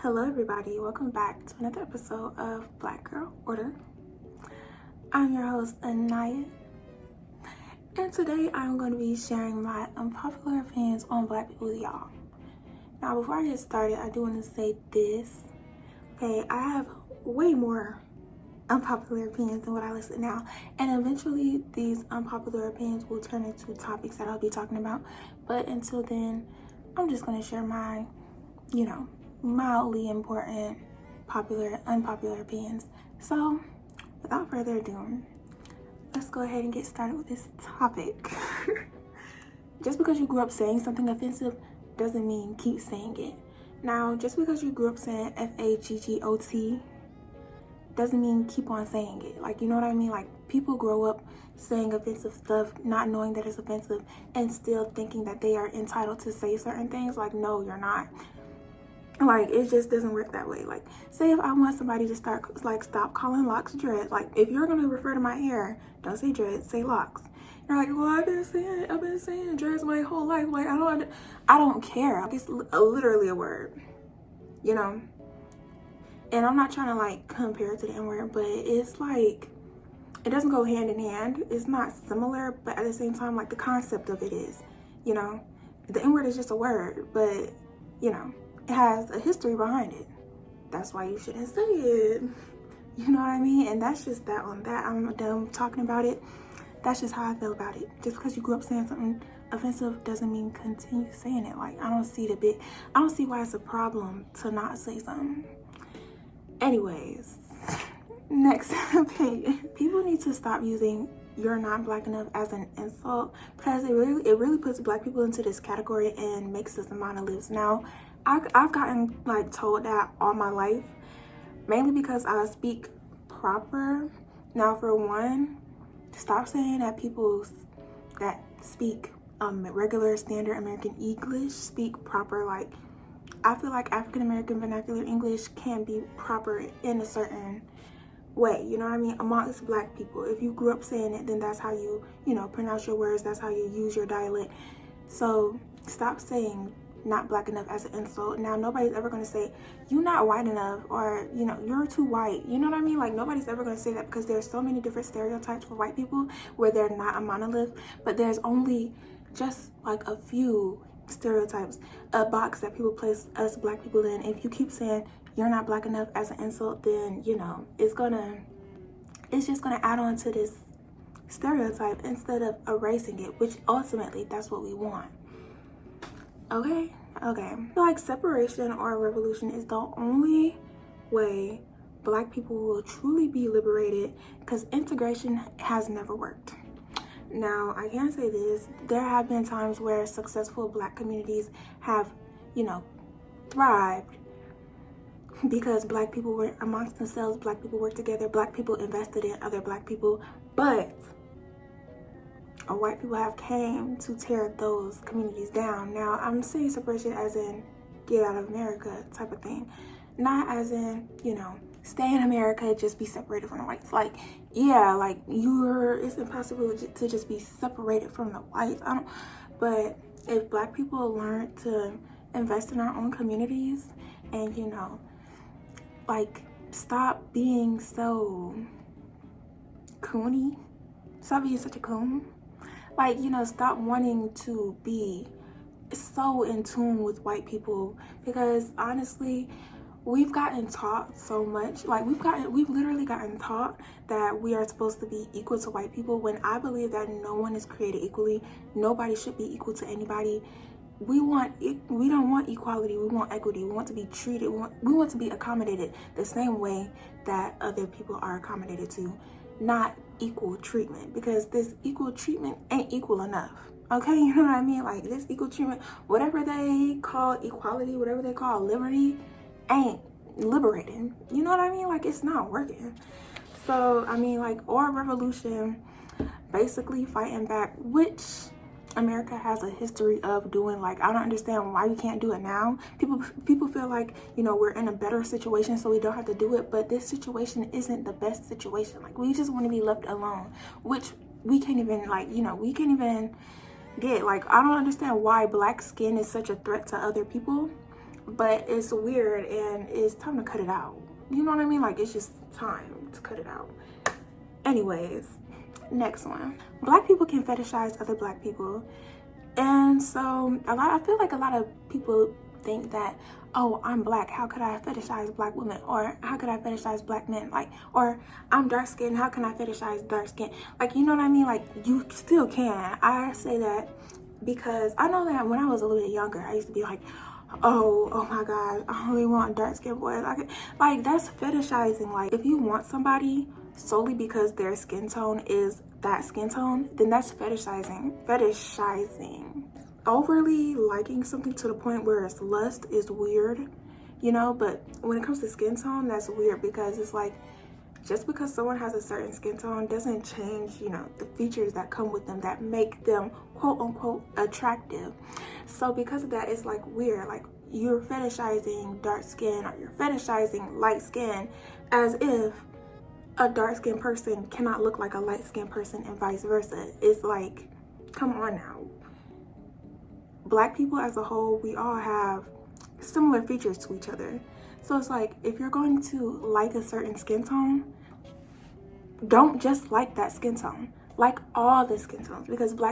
Hello everybody, welcome back to another episode of Black Girl Order. I'm your host Anaya, and today I'm going to be sharing my unpopular opinions on Black people with y'all. Now before I get started, I do want to say this. Okay, I have way more unpopular opinions than what I listed now, and eventually these unpopular opinions will turn into topics that I'll be talking about, but until then I'm just going to share my, mildly important unpopular opinions. So without further ado, let's go ahead and get started with this topic. Just because you grew up saying something offensive doesn't mean keep saying it. Now, just because you grew up saying F-A-G-G-O-T doesn't mean keep on saying it. Like, you know what I mean? Like, people grow up saying offensive stuff, not knowing that it's offensive, and still thinking that they are entitled to say certain things. Like, no, you're not. Like, it just doesn't work that way. Like, say if I want somebody to stop calling locks dreads. Like, if you're gonna refer to my hair, don't say dreads, say locks. You're like, well, I've been saying dreads my whole life. Like, I don't care. Like, it's literally a word, And I'm not trying to like compare it to the N-word, but it's like, it doesn't go hand in hand. It's not similar, but at the same time, like, the concept of it is, the N-word is just a word, but it has a history behind it. That's why you shouldn't say it. You know what I mean? And that's just that on that. I'm done talking about it. That's just how I feel about it. Just because you grew up saying something offensive doesn't mean continue saying it. Like, I don't see why it's a problem to not say something. Anyways, next opinion. People need to stop using "you're not black enough" as an insult, because it really puts Black people into this category and makes us monoliths. Now, I've gotten like told that all my life, mainly because I speak proper. Now, for one, stop saying that people that speak regular standard American English speak proper. Like, I feel like African American vernacular English can be proper in a certain way, you know what I mean, amongst Black people. If you grew up saying it, then that's how you pronounce your words, that's how you use your dialect. So stop saying "not black enough" as an insult. Now, nobody's ever going to say "you're not white enough" or "you're too white." You know what I mean? Like, nobody's ever going to say that, because there's so many different stereotypes for white people where they're not a monolith. But there's only just like a few stereotypes, a box that people place us Black people in. If you keep saying "you're not black enough" as an insult, then it's just gonna add on to this stereotype instead of erasing it, which ultimately that's what we want. Okay. I feel like separation or revolution is the only way Black people will truly be liberated, because integration has never worked. Now, I can say this: there have been times where successful Black communities have thrived because Black people were amongst themselves, Black people worked together, Black people invested in other Black people, but white people have came to tear those communities down. Now, I'm saying separation as in get out of America type of thing, not as in stay in America, just be separated from the whites. Like, yeah, like it's impossible to just be separated from the whites. But if Black people learn to invest in our own communities and like, stop being so coony, stop being such a coon, like, stop wanting to be so in tune with white people, because honestly, we've gotten taught so much. Like, we've literally gotten taught that we are supposed to be equal to white people, when I believe that no one is created equally. Nobody should be equal to anybody. We don't want equality, we want equity. We want to be treated, we want to be accommodated the same way that other people are accommodated to, not equal treatment, because this equal treatment ain't equal enough. Okay, you know what I mean? Like, this equal treatment, whatever they call equality, whatever they call liberty, ain't liberating. You know what I mean? Like, it's not working. So, I mean, like, or revolution, basically fighting back, which America has a history of doing. Like, I don't understand why we can't do it now. People feel like we're in a better situation, so we don't have to do it, but this situation isn't the best situation. Like, we just want to be left alone, which we can't even get. Like, I don't understand why Black skin is such a threat to other people, but it's weird and it's time to cut it out. You know what I mean? Like, it's just time to cut it out. Anyways, next one. Black people can fetishize other black people. And so I feel like a lot of people think that, oh, I'm black, how could I fetishize black women? Or how could I fetishize black men? Like, or I'm dark skinned, how can I fetishize dark skin? Like, you know what I mean? Like, you still can. I say that because I know that when I was a little bit younger, I used to be like, oh my god, I only want dark skinned boys. Like that's fetishizing. Like, if you want somebody solely because their skin tone is that skin tone, then that's fetishizing. Overly liking something to the point where it's lust is weird, you know. But when it comes to skin tone, that's weird, because it's like, just because someone has a certain skin tone doesn't change, you know, the features that come with them that make them quote unquote attractive. So because of that, it's like weird. Like, you're fetishizing dark skin or you're fetishizing light skin, as if a dark skinned person cannot look like a light skinned person and vice versa. It's like, come on now. Black people as a whole, we all have similar features to each other. So it's like, if you're going to like a certain skin tone, don't just like that skin tone. Like all the skin tones, because black